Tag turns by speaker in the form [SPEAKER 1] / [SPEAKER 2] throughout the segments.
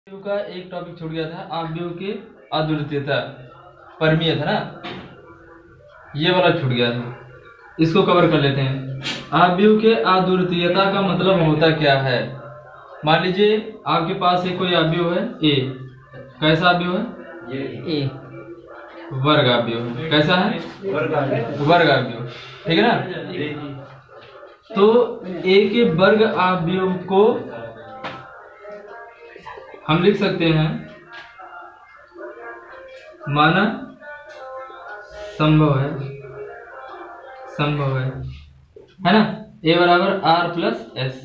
[SPEAKER 1] का एक टॉपिक छूट गया था, आव्यूह की अद्वितीयता, परमीय था ना, ये वाला छूट गया था, इसको कवर कर लेते हैं। आव्यूह के अद्वितीयता का मतलब होता क्या है। मान लीजिए आपके पास एक कोई आव्यूह है ए, कैसा आव्यूह है ए, वर्ग आव्यूह है। कैसा है वर्ग आव्यूह, ठीक है ना। तो ए के वर्ग आव्यूह को हम लिख सकते हैं माना संभव है ना। ए बराबर आर प्लस एस।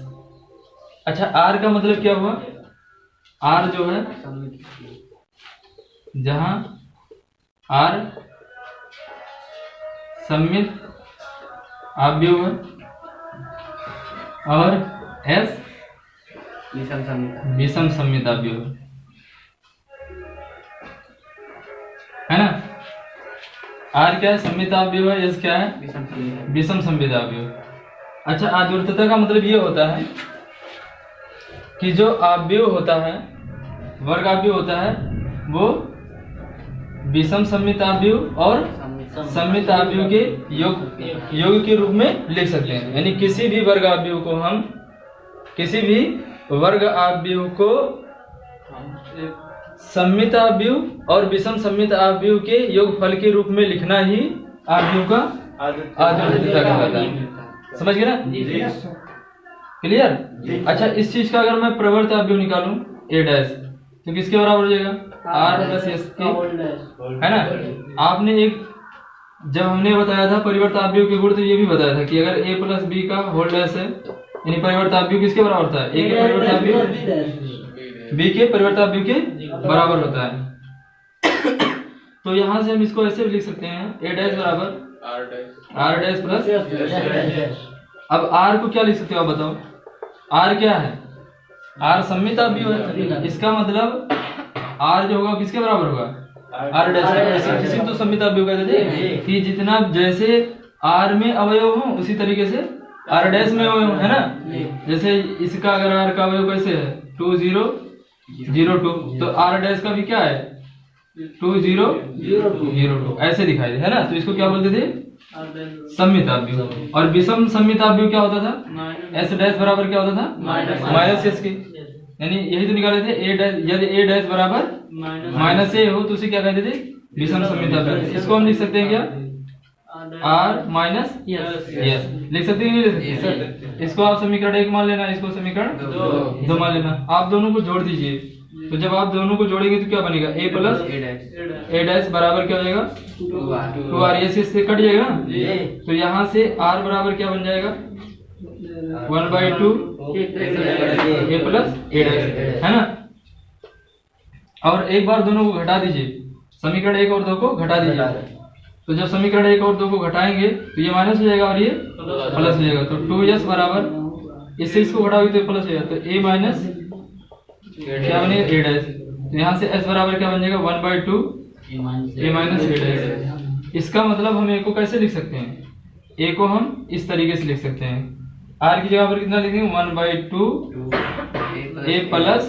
[SPEAKER 1] अच्छा, आर का मतलब क्या हुआ। आर जो है, जहां आर सममित आव्यूह है और एस विषम सममित आव्यूह है ना। आर क्या है, सममित आव्यूह है, एस क्या है, विषम सममित आव्यूह। अच्छा, अद्वितीयता का मतलब ये होता है कि जो आव्यूह होता है, वर्ग आव्यूह होता है, वो विषम सममित आव्यूह और सममित आव्यूह के योग के रूप में लिख सकते हैं। यानी किसी भी वर्ग आव्यूह को हम सममित आव्यूह और विषम सममित आव्यूह के योगफल के रूप में लिखना ही आव्यूह का अद्वितीयता कहलाता है। समझ गए ना, क्लियर। अच्छा, इस चीज का अगर मैं प्रवर्त आव्यूह निकालूं ए डैश, तो किसके बराबर हो जाएगा, आर प्लस एस के, है ना। आपने एक, जब हमने बताया था परिवर्त आव्यूह के गुण, तो ये भी बताया था कि अगर ए प्लस बी का होल डैश है, यानी परिवर्त आव्यूह किसके बराबर होता है, ए के परिवर्त आव्यूह बी के परिवर्त आव्यूह के बराबर होता है। तो यहां से हम इसको ऐसे भी लिख सकते हैं, ए डैश बराबर आर डैश प्लस। अब आर को क्या लिख सकते हो आप बताओ। आर क्या है, आर सममित आव्यूह है। इसका मतलब आर जो होगा किसके बराबर होगा, आर डैश। किसी तो सममित आव्यूह कहते थे कि जितना जैसे आर में अवयव हो उसी तरीके से आर डैश में अवयव है ना। जैसे इसका अगर आर का अवयव कैसे है 2 0 0 2, तो आर डैश का भी क्या है 2 0 0 2, ऐसे दिखाई दे, है ना। तो इसको क्या बोलते थे, सममित आव्यूह। और विषम सममित आव्यूह क्या होता था, एस डैश बराबर क्या होता था, माइनस एस के। यानी यही तो निकाले थे, ए डैश, यदि ए डैश बराबर माइनस ए हो तो उसे क्या कहते थे, विषम सममित आव्यूह। इसको हम लिख सकते हैं क्या, आर माइनस यस, लिख सकते हैं नहीं लिख सकते। इसको आप समीकरण 1 मान लेना, इसको समीकरण 2 मान लेना। आप दोनों को जोड़ दीजिए, तो जब आप दोनों को जोड़ेंगे तो क्या बनेगा, ए प्लस ए डैश बराबर क्या हो जाएगा 2r, ये से कट जाएगा ना। तो यहाँ से r बराबर क्या बन जाएगा 1/2 ए प्लस ए डैश, है ना। और एक बार दोनों को घटा दीजिए, समीकरण 1 और 2 को घटा दीजिए। तो जब समीकरण 1 और 2 को घटाएंगे तो ये माइनस हो जाएगा और ये प्लस हो जाएगा। तो 2s बराबर, इससे इसको घटाओगे तो प्लस हो जाएगा, तो a माइनस क्या बनेगा a डैश। तो यहाँ से s बराबर क्या बन जाएगा 1/2 a माइनस a डैश। इसका मतलब हम a को कैसे लिख सकते हैं, a को हम इस तरीके से लिख सकते हैं, r की जगह पर कितना लिखेंगे 1/2 a plus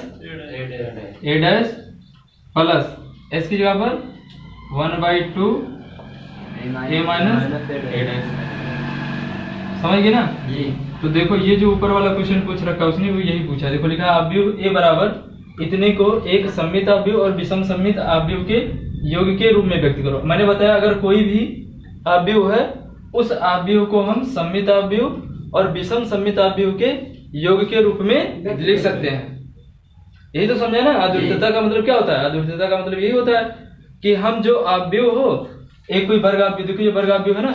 [SPEAKER 1] a dash plus s की जगह पर 1/2 a माइनस a डैश। समझ गए ना। तो देखो ये जो ऊपर वाला क्वेश्चन पूछ रखा है उसने भी यही पूछा। देखो लिखा है आव्यूह ए बराबर इतने को एक सममित आव्यूह और विषम सममित आव्यूह के योग के रूप में व्यक्त करो। मैंने बताया अगर कोई भी आव्यूह है उस आव्यूह को हम सममित आव्यूह और विषम सममित आव्यूह के योग के रूप में लिख सकते हैं। यही तो समझे ना। अद्वितीयता का मतलब क्या होता है, अद्वितीयता का मतलब यही होता है कि हम जो आव्यूह हो, एक कोई वर्ग आव्यूह, देखो ये वर्ग आव्यूह है ना,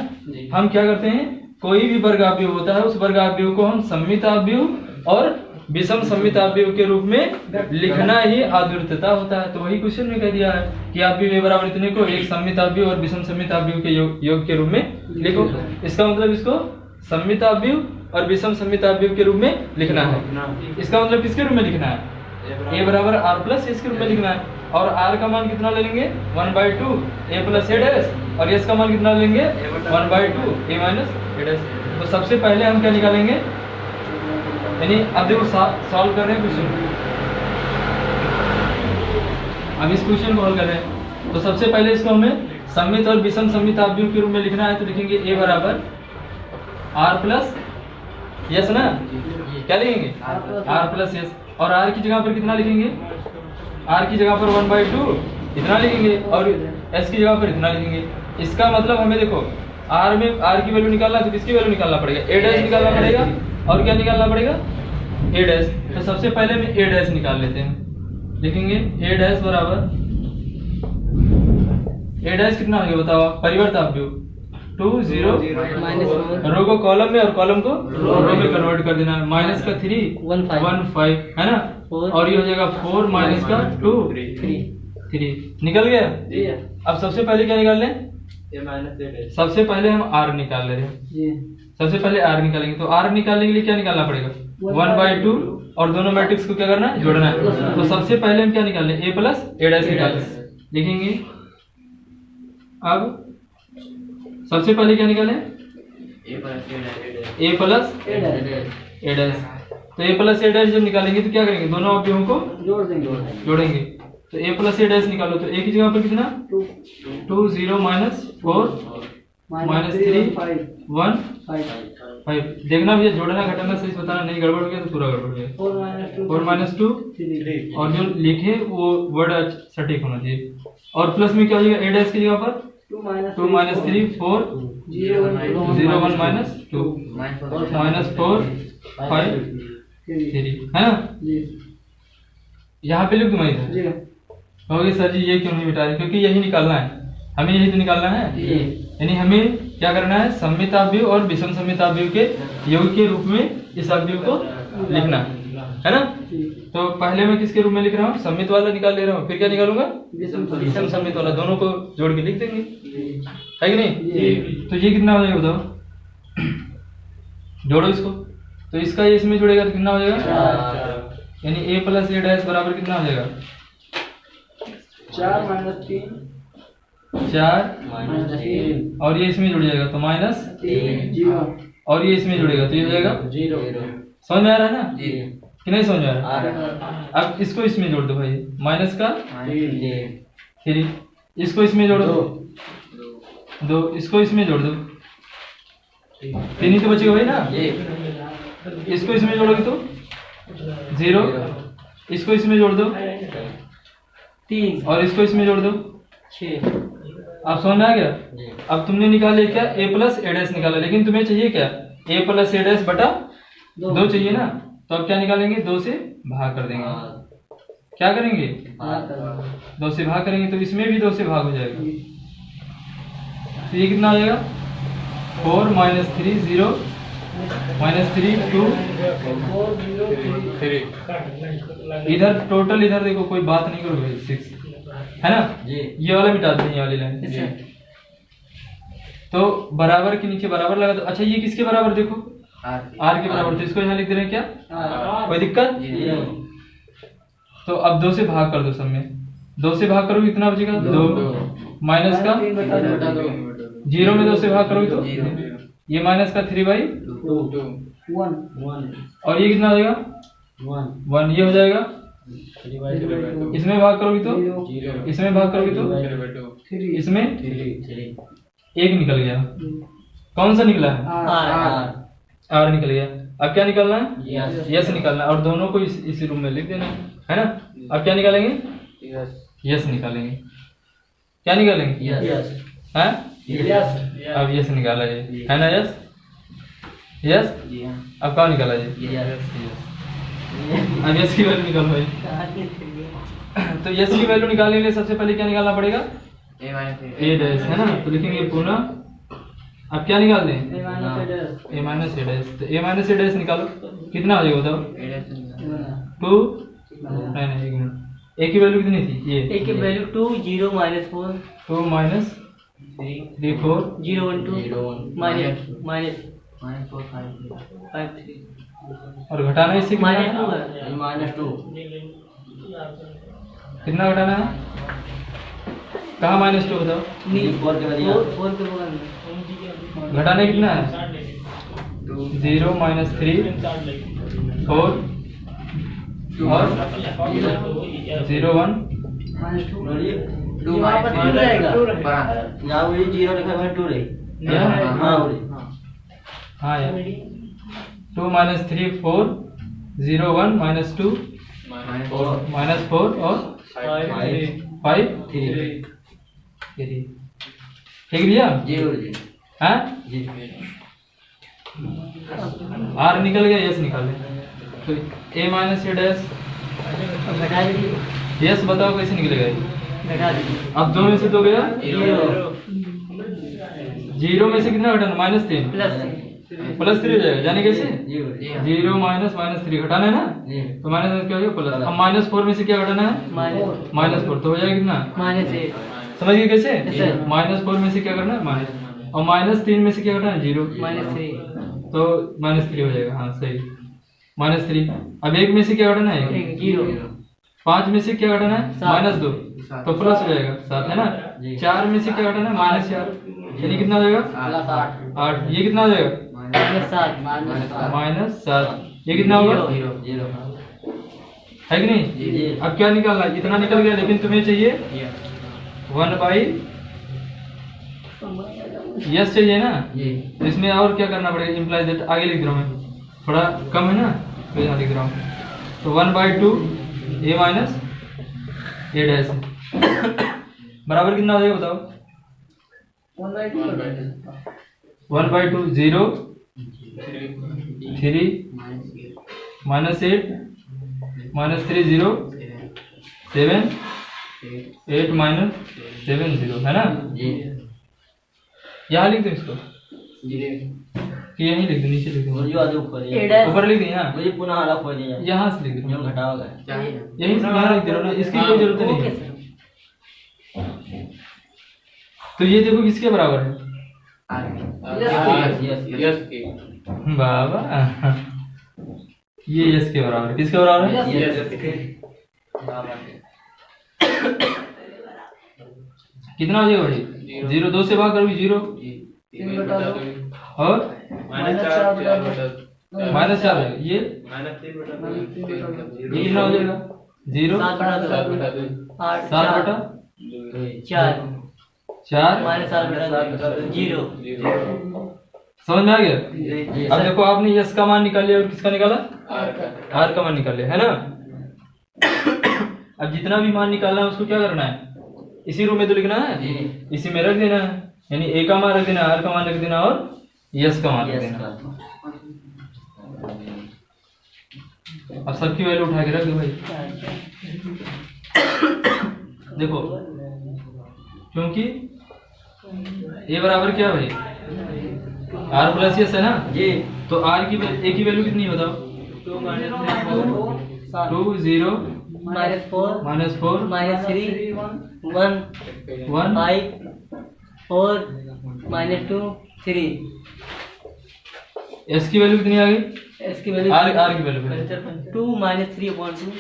[SPEAKER 1] हम क्या करते हैं, कोई भी वर्ग आव्यूह होता है उस वर्ग आव्यूह को हम सममित आव्यूह और विषम सममित आव्यूह के रूप में लिखना ही अद्वितीयता होता है। तो वही क्वेश्चन में कह दिया है कि आव्यूह ए बराबर इतने को एक सममित आव्यूह और विषम सममित आव्यूह के योग के रूप में लिखो। इसका मतलब इसको सममित आव्यूह और विषम सममित आव्यूह के रूप में लिखना है। इसका मतलब किसके रूप में लिखना है, ए बराबर आर प्लस एस के रूप में लिखना है। और r का मान कितना ले लेंगे 1/2 a प्लस a डैश, और s का मान कितना लेंगे 1/2 a माइनस a डैश। तो सबसे पहले हम क्या निकालेंगे, यानी अब देखो सॉल्व कर रहे हैं क्वेश्चन। हम इस क्वेश्चन को हल कर रहे हैं। तो सबसे पहले इसको हमें सममित और विषम सममित आव्यूह के रूप में लिखना है। तो लिखेंगे a बराबर r प्लस यस ना, क्या लिखेंगे r प्लस यस, और r की जगह पर कितना लिखेंगे, r की जगह पर 1/2 इतना लिखेंगे और s की जगह पर इतना लिखेंगे। इसका मतलब हमें देखो r में r की वैल्यू निकालना है तो किसकी वैल्यू निकालना पड़ेगा, a डैश निकालना पड़ेगा, और क्या निकालना पड़ेगा, a डैश। तो सबसे पहले में a डैश निकाल लेते हैं। लिखेंगे a डैश बराबर, a डैश कितना हो गया बताओ आप, परिवर्त आव्यूह 2 0 रो को कॉलम में और कॉलम को रो में कन्वर्ट कर देना है। माइनस का 3 1 5 है ना, और ये हो जाएगा 4 माइनस का 2 3 निकल गया। अब सबसे पहले क्या निकाल लें, सबसे पहले हम r निकाल ले रहे हैं। सबसे पहले r निकालेंगे, तो r निकालने के लिए क्या निकालना पड़ेगा 1/2, और दोनों मैट्रिक्स को क्या करना है, जोड़ना है। तो सबसे पहले हम क्या निकाल लें, a प्लस a डैश निकाल लिखेंगे। अब सबसे पहले क्या निकालें, a प्लस a डैश। तो a प्लस a डैश जब निकालेंगे तो क्या करेंगे, दोनों अवयवों को जोड़ेंगे। तो a प्लस a डैश निकालो, तो a की जगह पर कितना 2 0 माइनस 4 माइनस 3 1 5। देखना भैया जोड़ना घटाना सही बताना, नहीं गड़बड़ हो गया तो पूरा गड़बड़ हो गया। 4 माइनस 2 और जो लिखे वो वर्ड सटीक होना चाहिए। और प्लस में क्या हो जाएगा, a डैश की जगह पर 2 माइनस 3 4 0 1 माइनस 2 माइनस 4 5 3 है ना। यहाँ पे लिख दूँ मैं, कहोगे सर जी ये क्यों नहीं मिटा रहे, क्योंकि यही निकालना है हमें, यही तो निकालना है। यानी हमें क्या करना है, सममित आव्यूह और विषम सममित आव्यूह के योग के रूप में इस आव्यूह को लिखना है ना। तो पहले मैं किसके रूप में लिख रहा हूँ, सममित वाला निकाल ले रहा हूँ, फिर क्या निकालूंगा, विषम सममित वाला, दोनों को जोड़ के लिख देंगे, है कि नहीं। तो ये कितना हो जाएगा बताओ, जोड़ो इसको, तो इसका ये इसमें जुड़ेगा तो कितना हो जाएगा, यानी a प्लस a डैश बराबर कितना हो जाएगा
[SPEAKER 2] 4 माइनस 3
[SPEAKER 1] 4 और ये इसमें जुड़ जाएगा तो माइनस
[SPEAKER 2] 0,
[SPEAKER 1] और ये इसमें जुड़ेगा तो ये हो जाएगा
[SPEAKER 2] 0।
[SPEAKER 1] समझ में आ रहा है ना कि नहीं समझ में आ रहा। अब इसको इसमें जोड़ दो भाई, माइनस का 3, इसको इसमें जोड़ दो 2, इसको इसमें जोड़ दो 3 ही तो बचेगा भाई ना। इसको इसमें जोड़ोगे तो 0, इसको इसमें जोड़ दो
[SPEAKER 2] 3
[SPEAKER 1] और इसको इसमें जोड़ दो
[SPEAKER 2] 6।
[SPEAKER 1] आप समझ में आ गया। अब तुमने निकाले क्या, a प्लस a डैश निकाला, लेकिन तुम्हें चाहिए क्या, a प्लस a डैश बटा 2 चाहिए ना। तो अब क्या निकालेंगे, 2 से भाग कर देंगे। क्या करेंगे, 2 से भाग करेंगे, तो इसमें भी 2 से भाग हो जाएगा। तो ये कितना हो जाएगा 4 माइनस 3 0 माइनस 3 2 3। इधर टोटल, इधर देखो कोई बात नहीं करोगे 6 है ना। ये वाला मिटा दें, ये वाली लाइन। तो बराबर के नीचे बराबर लगा दो। अच्छा ये किसके बराबर देखो, r के बराबर, तो इसको यहाँ लिख दे रहे हैं क्या, कोई दिक्कत। तो अब 2 से भाग कर दो, सब में 2 से भाग करोगे कितना बचेगा 2 माइनस का 0 में 2 से भाग करोगे तो ये माइनस का 3/2 और ये कितना हो जाएगा 1, ये हो जाएगा। इसमें भाग करोगे तो, इसमें भाग करोगे तो इसमें 1 निकल गया। कौन सा निकला है, r निकल गया। अब क्या निकालना है, यस निकालना है, और दोनों को इसी रूम में लिख देना है ना। अब क्या निकालेंगे, यस निकालेंगे। क्या निकालेंगे, है अब यस निकाला है ना, यस यस। अब क्या निकाला जाए, अब यस की वैल्यू निकाल भाई। तो यस की वैल्यू निकालने के लिए सबसे पहले क्या निकालना पड़ेगा, a डैश है ना। तो लिखेंगे पुनः, अब क्या निकाल दें, a माइनस a डैश। तो a माइनस a डैश निकालो, कितना हो जाएगा बताओ 2 नहीं 1 मिनट, a की वैल्यू कितनी थी, ये
[SPEAKER 2] a की वैल्यू 2 0 माइनस 4
[SPEAKER 1] 2 माइनस 3 4
[SPEAKER 2] 0 1 2 माइनस 4 5 3
[SPEAKER 1] और घटाना है इससे
[SPEAKER 2] माइनस 2
[SPEAKER 1] कितना घटाना है, कहाँ माइनस 2 बताओ,
[SPEAKER 2] 4 के बगल में
[SPEAKER 1] घटाना कितना है 0 माइनस 3 4 और 0 1
[SPEAKER 2] टू माइनस
[SPEAKER 3] यहाँ वही 0 लिखा हुआ है 2 रही। हाँ वही।
[SPEAKER 1] हाँ यार 2 माइनस 3 4 0 1 माइनस 2 माइनस 4 और 5 3 ठीक भैया।
[SPEAKER 3] जी जी
[SPEAKER 1] हाँ
[SPEAKER 3] जी।
[SPEAKER 1] आर निकल गया, यस निकाले तो ए माइनस ए डैश
[SPEAKER 2] घटा दीजिए,
[SPEAKER 1] यस बताओ कैसे निकलेगा ये?
[SPEAKER 2] घटा दीजिए।
[SPEAKER 1] अब 2 में से 2 गया, 0 में से कितना घटाना -3
[SPEAKER 2] प्लस
[SPEAKER 1] +3 हो जाएगा, जाने कैसे?
[SPEAKER 3] जी
[SPEAKER 1] 0 -3 घटाना है ना,
[SPEAKER 3] जी
[SPEAKER 1] तो माइनस क्या हो गया प्लस। अब -4 में से क्या घटाना है? -4 तो हो जाएगा कितना?
[SPEAKER 2] -8
[SPEAKER 1] समझ गए कैसे?
[SPEAKER 2] सर।
[SPEAKER 1] -4 में से क्या करना है? माइनस, और -3 में से क्या घटाना है? 0
[SPEAKER 2] -3
[SPEAKER 1] तो -3 हो जाएगा। हाँ सही, -3। अब 1 में से क्या घटाना है?
[SPEAKER 2] 0
[SPEAKER 1] 5 में से क्या घटाना है?
[SPEAKER 2] सात।
[SPEAKER 1] -2 तो प्लस हो जाएगा 7 है ना।
[SPEAKER 3] जी।
[SPEAKER 1] 4 में से क्या घटाना है? -4 यानी कितना हो जाएगा? 8। ये कितना हो जाएगा? -7। ये कितना होगा?
[SPEAKER 3] 0
[SPEAKER 1] है कि नहीं?
[SPEAKER 3] जी।
[SPEAKER 1] अब क्या निकालना है? इतना निकल गया, लेकिन तुम्हें चाहिए 1/, यस चाहिए ना।
[SPEAKER 3] जी
[SPEAKER 1] तो इसमें और क्या करना पड़ेगा? इम्प्लाई दैट आगे लिख रहा हूँ मैं, थोड़ा कम है ना तो यहाँ लिख रहा हूँ। तो 1/2 ए माइनस ए डैश बराबर कितना हो जाएगा बताओ? 1/2 0 3 -8 -3 0 7 8 -7 0 है ना।
[SPEAKER 3] जी
[SPEAKER 1] यहाँ लिख दो इसको कि यहीं लिख दो, नीचे लिख दो,
[SPEAKER 3] जो आदमी खोलिए
[SPEAKER 1] ऊपर लिख दो यहाँ,
[SPEAKER 3] मुझे पुनः आला खोलिए
[SPEAKER 1] यहाँ से लिख
[SPEAKER 3] जो
[SPEAKER 1] दो,
[SPEAKER 3] घटा होगा।
[SPEAKER 1] यहीं से यहाँ लिख दो ना, इसकी कोई जरूरत नहीं है। तो ये देखो किसके बराबर है? बाबा ये यस के बराबर है। किसके बराबर है? कितना हो जाएगा भाई? 0 2 से भाग करोगे 0 और -4 है। ये कितना हो जाएगा? 0 7/4 समझ में आ गया? अब देखो आपने यस का मान निकाल लिया और किसका निकाला? आर का मान निकाल लिया है ना। अब जितना भी मान निकालना है उसको क्या करना है? इसी रूप में तो लिखना है, इसी में रख देना है, यानी ए का मान रख देना, आर का मान रख देना और यस का मान रख देना। अब सबकी वैल्यू उठा के रख दो भाई। देखो क्योंकि ए बराबर क्या भाई? आर प्लस यस है ना
[SPEAKER 3] जी।
[SPEAKER 1] तो आर की ए की वैल्यू कितनी है बताओ? 2 0
[SPEAKER 2] -4
[SPEAKER 1] -4
[SPEAKER 2] -3 1
[SPEAKER 1] 1
[SPEAKER 2] 5 4 -2 3
[SPEAKER 1] एस की वैल्यू कितनी आ गई?
[SPEAKER 2] इसकी वैल्यू
[SPEAKER 1] आर की वैल्यू
[SPEAKER 2] 2 -3/2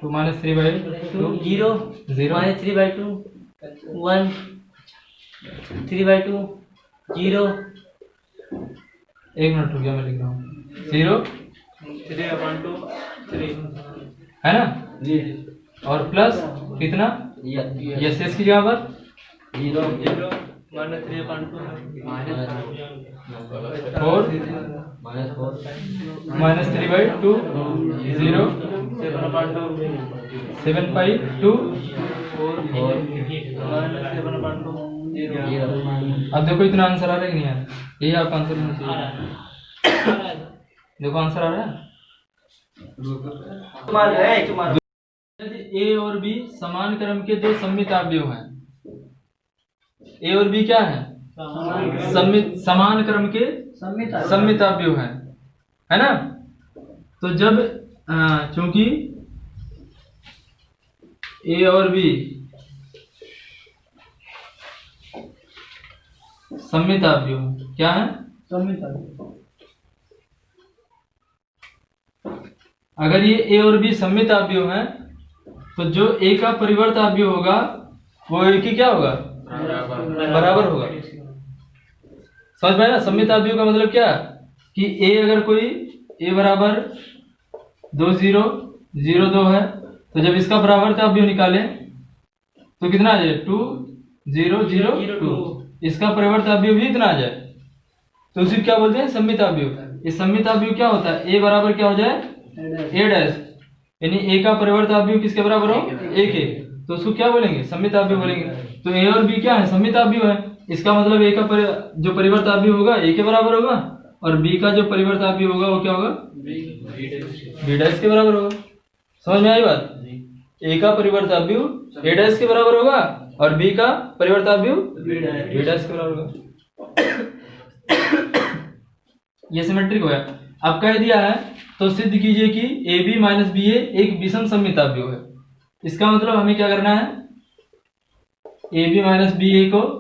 [SPEAKER 1] 2 -3/2
[SPEAKER 2] 0
[SPEAKER 1] 0
[SPEAKER 2] -3/2 1 3/2 0
[SPEAKER 1] एक मिनट रुक गया, मैं लिख रहा हूँ 0 है ना।
[SPEAKER 3] जी
[SPEAKER 1] और प्लस कितना? यस एस की जगह पर
[SPEAKER 3] 0
[SPEAKER 1] 4 -3/2 0 7/2 अब देखो इतना आंसर आ रहा है कि नहीं आ रहा? यही आपका आंसर होना चाहिए। देखो आंसर आ रहा है। ए और बी समान क्रम के दो सममित अवयव हैं। ए और बी क्या है? समान क्रम के सममित अवयव हैं, है ना। तो जब चूंकि ए और बी सममित अवयव क्या है? अगर ये ए और बी सममित अवयव हैं तो जो ए का परिवर्त अवयव होगा वो ए की क्या होगा? बराबर होगा। समझ पाए ना? सममित अवयव का मतलब क्या कि ए अगर कोई ए बराबर 2 0 0 2 है तो जब इसका परावर्त अवयव निकालें तो कितना आ जाए 2 0 0 2। इसका परिवर्त अवयव भी इतना आ जाए तो उसे क्या बोलते हैं सम्मित अवयव। इस सम्मित अवयव क्या होता है, a बराबर क्या हो जाए a डैश, यानी a का परिवर्त अवयव किसके बराबर हो a के, तो उसको क्या बोलेंगे सम्मित अवयव बोलेंगे। तो a और b क्या है सम्मित अवयव है, इसका मतलब a का जो परिवर्त अवयव होगा a के बराबर होगा और b का जो परिवर्त अवयव होगा वो क्या होगा b डैश के बराबर होगा। समझ में आई बात, a का परिवर्त अवयव a डैश के बराबर होगा और b का परिवर्त अवयव b डैश के बराबर होगा। ये सिमेट्रिक हो गया। अब कह दिया है तो सिद्ध कीजिए कि AB माइनस BA एक विषम सममित अवयव है। इसका मतलब हमें क्या करना है, AB माइनस BA को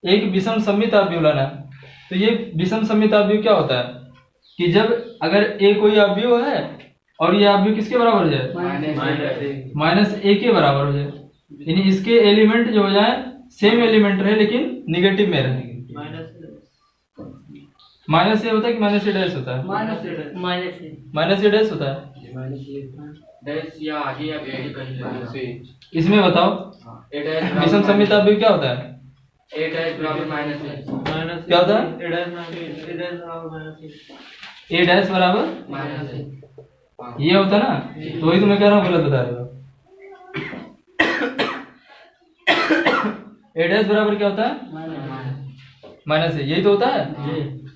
[SPEAKER 1] एक विषम सममित अवयव लाना है। तो ये विषम सममित अवयव क्या होता है कि जब अगर A कोई अवयव है और ये अवयव किसके बराबर हो जाए माइनस A के बराबर हो जाए, यानी इसके एलिमेंट जो हो जाए सेम एलिमेंट रहे लेकिन निगेटिव में रहे। माइनस ए होता है कि माइनस ए डैश होता है, माइनस ए डैश होता है। इसमें बताओ विषम सममित अवयव क्या होता है, क्या होता है ए डैश बराबर ये होता है ना, तो वही तो मैं कह रहा हूँ गलत बता रहे हो। ए डैश बराबर क्या होता है माइनस ए, यही तो होता है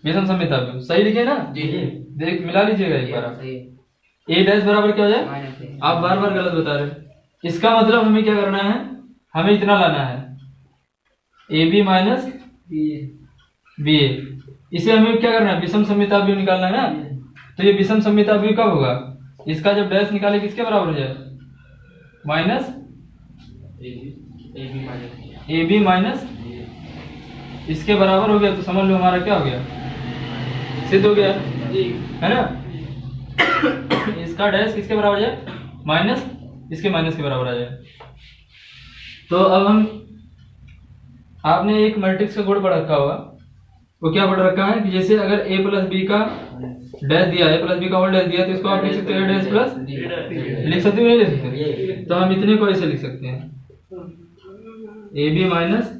[SPEAKER 1] विषम सममित अवयव। सही लिखे ना, देख मिला लीजिएगा एक बार। ए डैश बराबर क्या हो जाए, आप बार बार गलत बता रहे हो। इसका मतलब हमें क्या करना है, हमें इतना लाना है AB माइनस BA। इसे हमें क्या करना है विषम सममित अवयव निकालना है ना। तो ये विषम सममित अवयव कब होगा, इसका जब डैश निकाले किसके बराबर हो जाए माइनस AB माइनस इसके बराबर हो गया। तो समझ लो हमारा क्या हो गया, सिद्ध हो गया है ना। इसका डैश किसके बराबर जाए माइनस इसके माइनस के बराबर आ जाए। तो अब हम आपने एक मैट्रिक्स का गुण पढ़ रखा होगा, वो क्या पढ़ रखा है कि जैसे अगर a प्लस बी का डैश दिया है, a प्लस बी का होल डैश दिया तो इसको आप लिख सकते हो a डैश प्लस लिख सकते हो नहीं लिख सकते। तो हम इतने को ऐसे लिख सकते हैं ab माइनस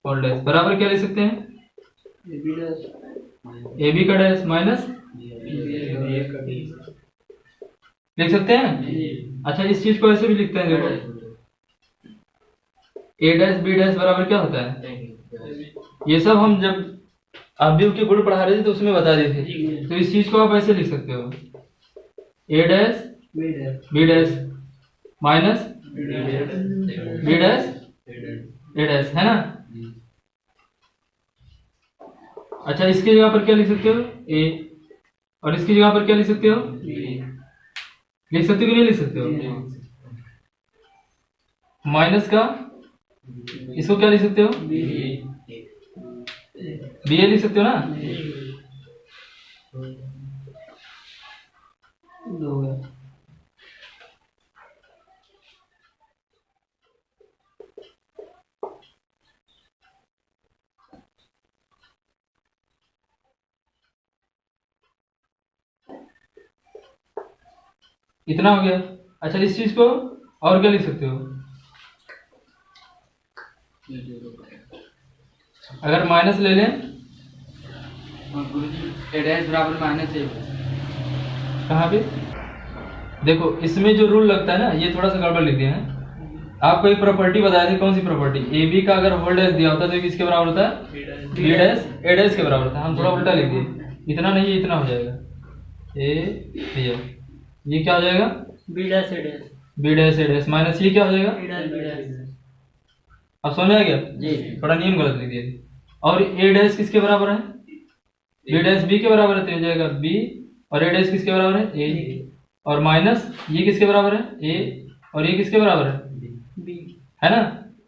[SPEAKER 1] होल डैश बराबर क्या लिख सकते हैं AB का डैश माइनस लिख सकते हैं। अच्छा इस चीज को ऐसे भी लिखते हैं, देखो A डैश B डैश बराबर क्या होता है, ये सब हम जब अवयव के गुण पढ़ा रहे थे तो उसमें बता रहे थे। तो इस चीज को आप ऐसे लिख सकते हो A dash B dash minus B dash A dash, है ना। अच्छा इसकी जगह पर क्या लिख सकते हो A और इसकी जगह पर क्या लिख सकते हो लिख सकते हो कि नहीं लिख सकते हो। माइनस का इसको क्या लिख सकते हो BA लिख सकते हो ना। इतना हो गया। अच्छा इस चीज को और क्या लिख सकते हो, अगर माइनस ले लें
[SPEAKER 2] बराबर माइनस ए,
[SPEAKER 1] कहाँ पे देखो इसमें जो रूल लगता है ना ये थोड़ा सा गड़बड़ लिख दिया है। आपको एक प्रॉपर्टी बताया थी, कौन सी प्रॉपर्टी, AB का अगर होल डैश दिया होता तो किसके बराबर होता है B डैश A डैश के बराबर होता है। हम थोड़ा उल्टा लिख दिए, इतना नहीं है इतना हो जाएगा A ये क्या हो जाएगा
[SPEAKER 2] B dash A dash
[SPEAKER 1] B dash A dash minus ये क्या हो जाएगा
[SPEAKER 2] A डैश B डैश।
[SPEAKER 1] अब समझ आ गया
[SPEAKER 3] जी।
[SPEAKER 1] थोड़ा नियम गलत लिख दिए। और A डैश किसके बराबर है B डैश B के बराबर है तो हो जाएगा B और A डैश किसके बराबर है A और माइनस ये किसके बराबर है A और ये किसके बराबर है
[SPEAKER 2] B,
[SPEAKER 1] है ना।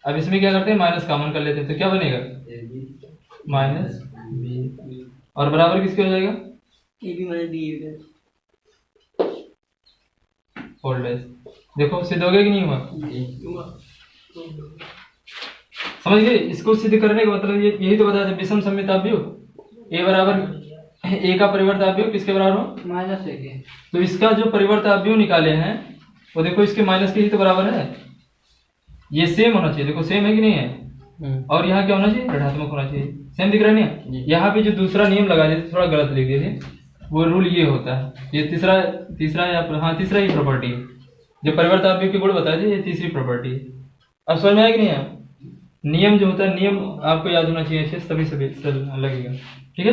[SPEAKER 1] अब इसमें क्या करते हैं माइनस कॉमन कर लेते हैं तो क्या बनेगा माइनस B और बराबर किसके हो जाएगा
[SPEAKER 2] AB minus B A dash
[SPEAKER 1] whole dash. देखो सिद्ध हो गया कि नहीं हुआ, समझ गए। इसको सिद्ध करने का मतलब ये यही तो बताया था विषम सममित अवयव A बराबर ए का परिवर्त अवयव किसके बराबर हो?
[SPEAKER 2] -1 के।
[SPEAKER 1] तो इसका जो परिवर्त अवयव निकाले हैं वो देखो इसके माइनस के ही तो बराबर है। ये सेम होना चाहिए, देखो सेम है कि नहीं है। और यहाँ क्या होना चाहिए? ऋणात्मक होना चाहिए। सेम दिख रहा है नहीं? यहाँ पे जो दूसरा नियम लगा दिए थोड़ा गलत लिख दिए थे, वो रूल ये होता है। ये तीसरा या हाँ तीसरा ही प्रॉपर्टी है। जो परिवर्त अवयव के गुण बताए थे ये तीसरी प्रॉपर्टी है। अब समझ में आया कि नहीं है? नियम जो होता है नियम आपको याद होना चाहिए अच्छे से, तभी लगेगा। ठीक है।